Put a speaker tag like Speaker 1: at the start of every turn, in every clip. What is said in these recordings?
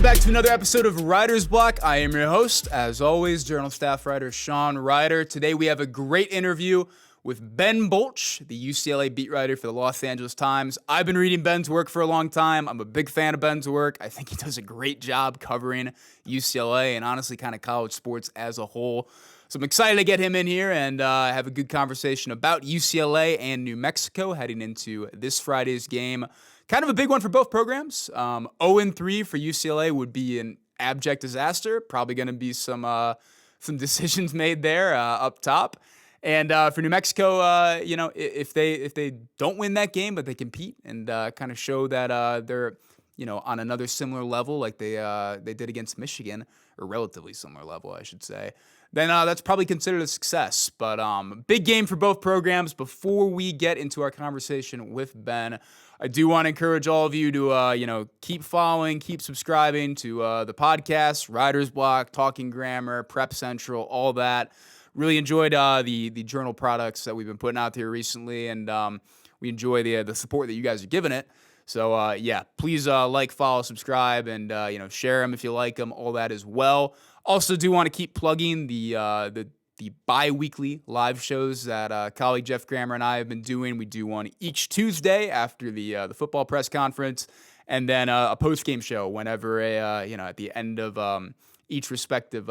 Speaker 1: back to another episode of Writer's Block. I am your host, as always, Journal staff writer Sean Reider. Today we have a great interview with Ben Bolch, the UCLA beat writer for the Los Angeles Times. I've been reading Ben's work for a long time. I'm a big fan of Ben's work. I think he does a great job covering UCLA and honestly kind of college sports as a whole. So I'm excited to get him in here and have a good conversation about UCLA and New Mexico heading into this Friday's game. Kind of a big one for both programs. 0-3 for UCLA would be an abject disaster. Probably going to be some decisions made there up top. And for New Mexico, if they don't win that game, but they compete and kind of show that they're on another similar level like they did against Michigan, or relatively similar level, I should say, then that's probably considered a success. But big game for both programs. Before we get into our conversation with Ben, I do want to encourage all of you to, keep following, keep subscribing to the podcast, Writer's Block, Talking Grammar, Prep Central, all that. Really enjoyed the journal products that we've been putting out there recently, and we enjoy the support that you guys are giving it. So, please like, follow, subscribe, and, share them if you like them, all that as well. Also do want to keep plugging the bi-weekly live shows that colleague Jeff Grammer and I have been doing. We do one each Tuesday after the football press conference, and then a post-game show whenever at the end of each respective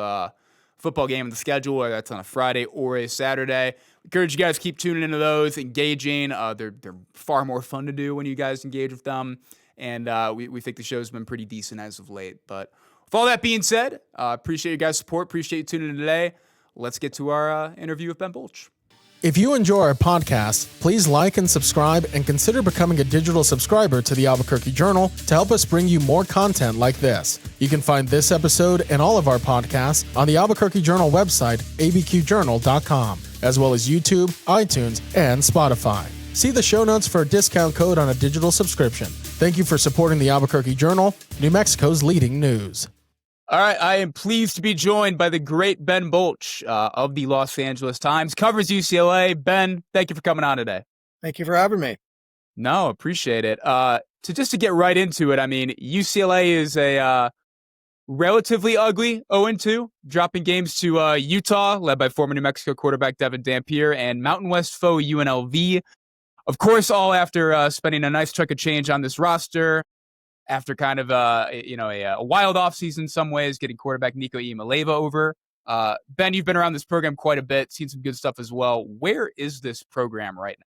Speaker 1: football game in the schedule, whether that's on a Friday or a Saturday. Encourage you guys to keep tuning into those, engaging. They're far more fun to do when you guys engage with them, and we think the show's been pretty decent as of late. But with all that being said, appreciate you guys' support. Appreciate you tuning in today. Let's get to our interview with Ben Bolch.
Speaker 2: If you enjoy our podcast, please like and subscribe and consider becoming a digital subscriber to the Albuquerque Journal to help us bring you more content like this. You can find this episode and all of our podcasts on the Albuquerque Journal website, abqjournal.com, as well as YouTube, iTunes, and Spotify. See the show notes for a discount code on a digital subscription. Thank you for supporting the Albuquerque Journal, New Mexico's leading news.
Speaker 1: All right, I am pleased to be joined by the great Ben Bolch of the Los Angeles Times, covers UCLA. Ben, thank you for coming on today.
Speaker 3: Thank you for having me.
Speaker 1: No, appreciate it. To get right into it, I mean, UCLA is a relatively ugly 0-2, dropping games to Utah, led by former New Mexico quarterback Devin Dampier, and Mountain West foe UNLV. Of course, all after spending a nice chunk of change on this roster, after kind of a wild offseason in some ways, getting quarterback Nico Iamaleava over. Ben, you've been around this program quite a bit, seen some good stuff as well. Where is this program right now?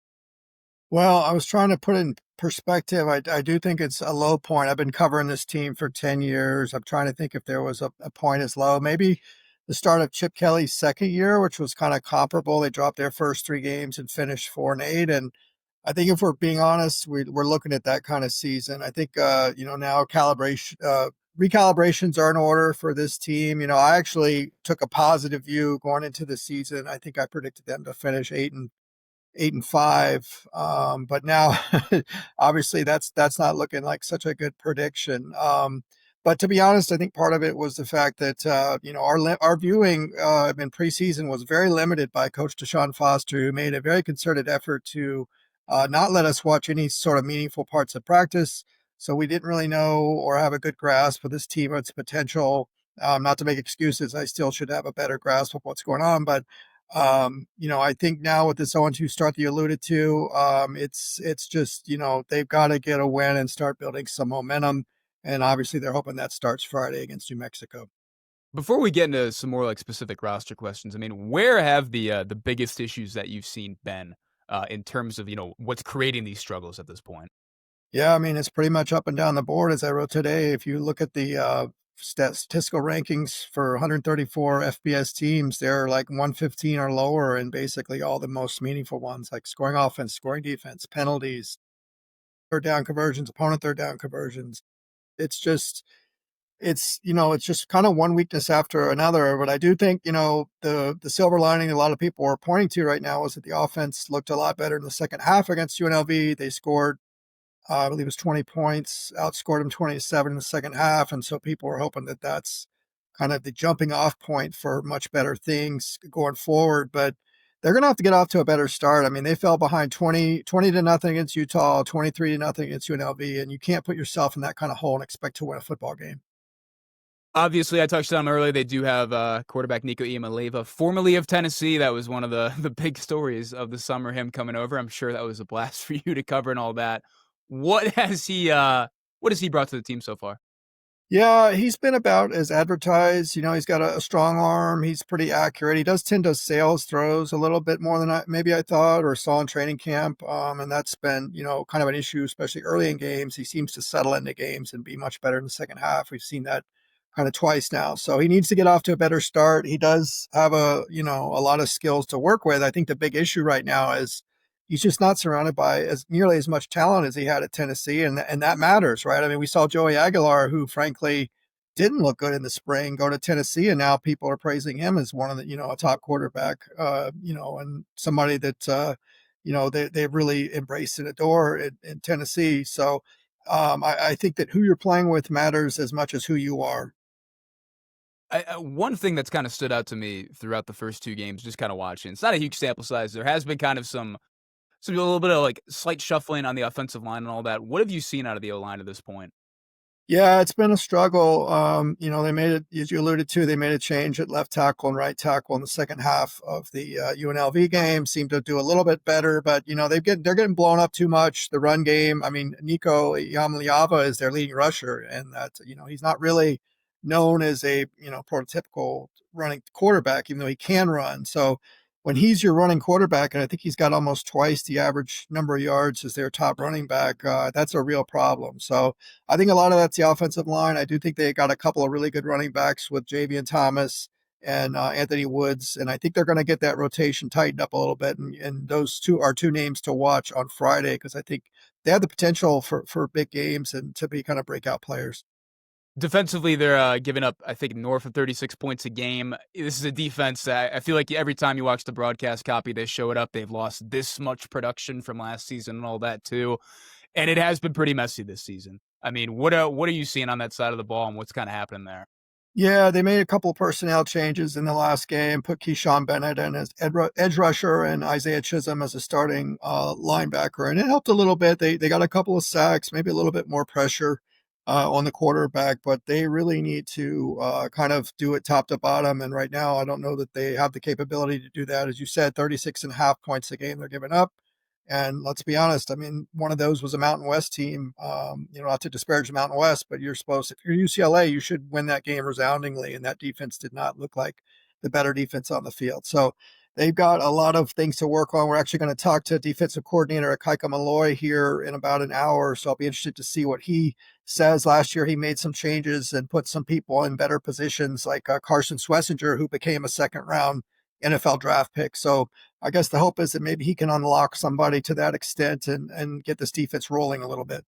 Speaker 3: Well, I was trying to put in perspective. I do think it's a low point. I've been covering this team for 10 years. I'm trying to think if there was a point as low. Maybe the start of Chip Kelly's second year, which was kind of comparable. They dropped their first 3 games and finished 4-8. And I think if we're being honest, we're looking at that kind of season. I think, now recalibrations are in order for this team. I actually took a positive view going into the season. I think I predicted them to finish 8-5. But now obviously that's not looking like such a good prediction. But to be honest, I think part of it was the fact that, our viewing in preseason was very limited by Coach DeShaun Foster, who made a very concerted effort to not let us watch any sort of meaningful parts of practice. So we didn't really know or have a good grasp of this team, its potential. Not to make excuses, I still should have a better grasp of what's going on. But, I think now with this 0-2 start that you alluded to, it's just, they've got to get a win and start building some momentum. And obviously they're hoping that starts Friday against New Mexico.
Speaker 1: Before we get into some more specific roster questions, I mean, where have the biggest issues that you've seen been in terms of, what's creating these struggles at this point?
Speaker 3: Yeah, I mean, it's pretty much up and down the board, as I wrote today. If you look at the statistical rankings for 134 FBS teams, they're like 115 or lower in basically all the most meaningful ones, like scoring offense, scoring defense, penalties, third down conversions, opponent third down conversions. It's just kind of one weakness after another. But I do think, the silver lining a lot of people are pointing to right now is that the offense looked a lot better in the second half against UNLV. They scored, I believe it was 20 points, outscored them 27 in the second half. And so people are hoping that that's kind of the jumping off point for much better things going forward. But they're going to have to get off to a better start. I mean, they fell behind 20-0 against Utah, 23-0 against UNLV, and you can't put yourself in that kind of hole and expect to win a football game.
Speaker 1: Obviously, I touched on them earlier. They do have quarterback Nico Iamaleava, formerly of Tennessee. That was one of the big stories of the summer, him coming over. I'm sure that was a blast for you to cover and all that. What has he brought to the team so far?
Speaker 3: Yeah, he's been about as advertised. He's got a strong arm. He's pretty accurate. He does tend to sail his throws a little bit more than maybe I thought or saw in training camp. And that's been, kind of an issue, especially early in games. He seems to settle into games and be much better in the second half. We've seen that kind of twice now. So he needs to get off to a better start. He does have a lot of skills to work with. I think the big issue right now is he's just not surrounded by as nearly as much talent as he had at Tennessee, and that matters, right? I mean, we saw Joey Aguilar, who frankly didn't look good in the spring, go to Tennessee, and now people are praising him as one of the a top quarterback, and somebody that they've really embraced and adore in Tennessee. So I think that who you're playing with matters as much as who you are.
Speaker 1: One thing that's kind of stood out to me throughout the first two games, just kind of watching. It's not a huge sample size. There has been kind of a little bit of like slight shuffling on the offensive line and all that. What have you seen out of the O line at this point?
Speaker 3: Yeah, it's been a struggle. They made it, as you alluded to, they made a change at left tackle and right tackle in the second half of the UNLV game. Seemed to do a little bit better, but they're getting blown up too much. The run game. I mean, Nico Iamaleava is their leading rusher, and that he's not really known as a prototypical running quarterback, even though he can run. So when he's your running quarterback, and I think he's got almost twice the average number of yards as their top running back, that's a real problem. So I think a lot of that's the offensive line. I do think they got a couple of really good running backs with Javian Thomas and Anthony Woods, and I think they're going to get that rotation tightened up a little bit. And those two names to watch on Friday, because I think they have the potential for big games and to be kind of breakout players.
Speaker 1: Defensively, they're giving up, I think, north of 36 points a game. This is a defense that I feel like every time you watch the broadcast copy, they show it up. They've lost this much production from last season and all that too. And it has been pretty messy this season. I mean, what are you seeing on that side of the ball and what's kind of happening there?
Speaker 3: Yeah, they made a couple of personnel changes in the last game, put Keyshawn Bennett in as edge rusher and Isaiah Chisholm as a starting linebacker. And it helped a little bit. They got a couple of sacks, maybe a little bit more pressure on the quarterback, but they really need to kind of do it top to bottom. And right now, I don't know that they have the capability to do that. As you said, 36.5 points a game they're giving up. And let's be honest, I mean, one of those was a Mountain West team. Not to disparage the Mountain West, but if you're UCLA, you should win that game resoundingly. And that defense did not look like the better defense on the field. So they've got a lot of things to work on. We're actually going to talk to defensive coordinator Kaika Malloy here in about an hour. So I'll be interested to see what he says. Last year, he made some changes and put some people in better positions like Carson Swessinger, who became a second round NFL draft pick. So I guess the hope is that maybe he can unlock somebody to that extent and get this defense rolling a little bit.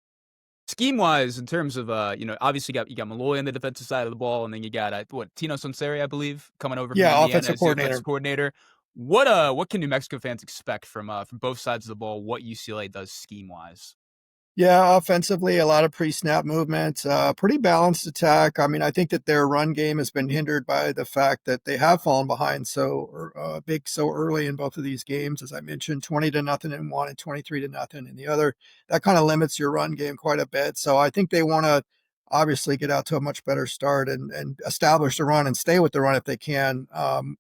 Speaker 1: Scheme wise, in terms of obviously you got Malloy on the defensive side of the ball, and then you got Tino Sonseri, I believe, coming over from Indiana
Speaker 3: Offensive
Speaker 1: as the
Speaker 3: coordinator.
Speaker 1: offensive coordinator. What can New Mexico fans expect from both sides of the ball? What UCLA does scheme wise?
Speaker 3: Yeah, offensively, a lot of pre-snap movement, pretty balanced attack. I mean, I think that their run game has been hindered by the fact that they have fallen behind so big so early in both of these games. As I mentioned, 20-0 in one and 23-0 in the other. That kind of limits your run game quite a bit. So I think they want to obviously get out to a much better start and establish the run and stay with the run if they can,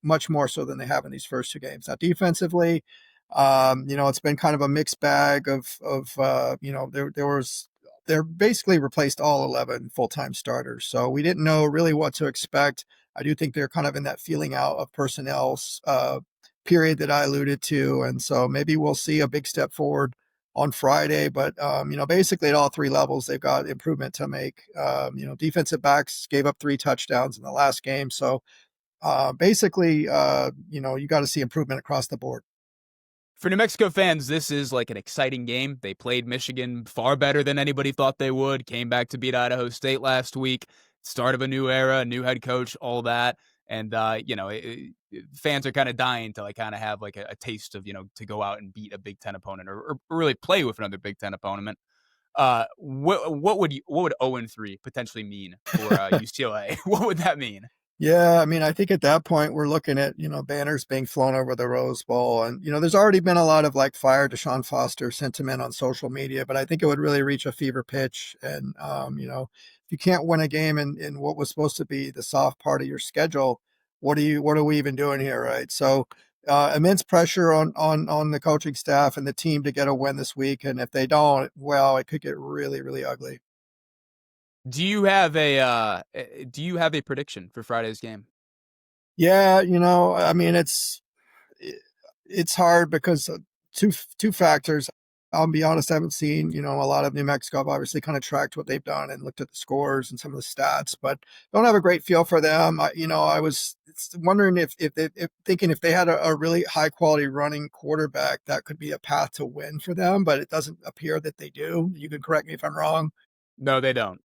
Speaker 3: much more so than they have in these first two games. Now, defensively, it's been kind of a mixed bag they're basically replaced all 11 full-time starters. So we didn't know really what to expect. I do think they're kind of in that feeling out of personnel period that I alluded to. And so maybe we'll see a big step forward on Friday, but basically at all three levels, they've got improvement to make. Defensive backs gave up 3 touchdowns in the last game. So you got to see improvement across the board.
Speaker 1: For New Mexico fans, this is like an exciting game. They played Michigan far better than anybody thought they would, came back to beat Idaho State last week, start of a new era, new head coach, all that. And, fans are kind of dying to kind of have like a taste of, to go out and beat a Big Ten opponent or really play with another Big Ten opponent. What would 0-3 potentially mean for UCLA? What would that mean?
Speaker 3: Yeah, I mean, I think at that point we're looking at, banners being flown over the Rose Bowl. And, there's already been a lot of fire DeShaun Foster sentiment on social media, but I think it would really reach a fever pitch. And, if you can't win a game in what was supposed to be the soft part of your schedule, what are we even doing here, right? So immense pressure on the coaching staff and the team to get a win this week, and if they don't, well, it could get really, really ugly.
Speaker 1: Do you have a prediction for Friday's game?
Speaker 3: Yeah, I mean, it's hard because two factors. I'll be honest, I haven't seen, a lot of New Mexico. I've obviously kind of tracked what they've done and looked at the scores and some of the stats, but don't have a great feel for them. I was wondering if they had a really high quality running quarterback, that could be a path to win for them, but it doesn't appear that they do. You can correct me if I'm wrong.
Speaker 1: No, they don't.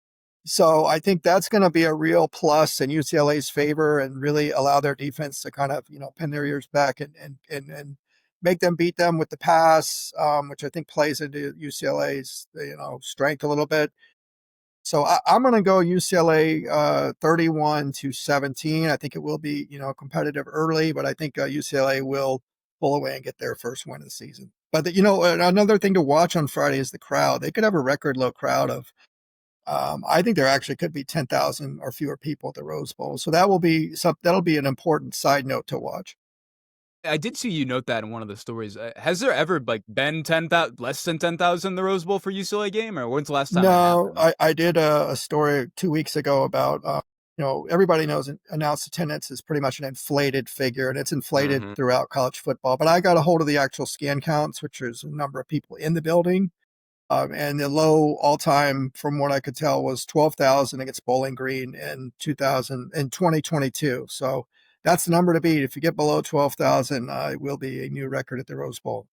Speaker 3: So I think that's going to be a real plus in UCLA's favor and really allow their defense to kind of, pin their ears back and make them beat them with the pass, which I think plays into UCLA's, strength a little bit. So I'm going to go UCLA 31-17. I think it will be, competitive early, but I think UCLA will pull away and get their first win of the season. But, another thing to watch on Friday is the crowd. They could have a record low crowd of, I think there actually could be 10,000 or fewer people at the Rose Bowl. So that'll be an important side note to watch.
Speaker 1: I did see you note that in one of the stories. Has there ever been 10,000, less than 10,000 in the Rose Bowl for UCLA game, or when's the last time?
Speaker 3: No, I did a story 2 weeks ago about, everybody knows announced attendance is pretty much an inflated figure, and it's inflated throughout college football. But I got a hold of the actual scan counts, which is the number of people in the building. And the low all-time, from what I could tell, was 12,000 against Bowling Green in 2022. So that's the number to beat. If you get below 12,000, it will be a new record at the Rose Bowl.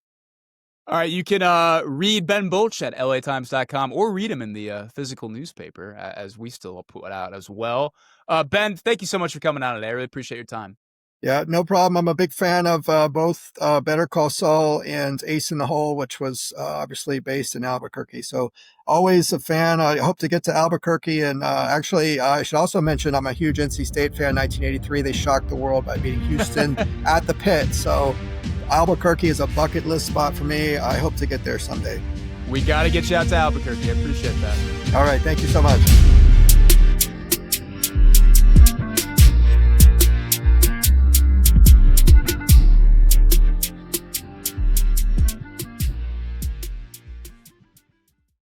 Speaker 1: All right, you can read Ben Bolch at latimes.com or read him in the physical newspaper, as we still put out as well. Ben, thank you so much for coming out today. I really appreciate your time.
Speaker 3: Yeah, no problem. I'm a big fan of both Better Call Saul and Ace in the Hole, which was obviously based in Albuquerque. So always a fan. I hope to get to Albuquerque. And actually, I should also mention I'm a huge NC State fan. 1983, they shocked the world by beating Houston at the Pit. So Albuquerque is a bucket list spot for me. I hope to get there someday.
Speaker 1: We got to get you out to Albuquerque. I appreciate that.
Speaker 3: All right. Thank you so much.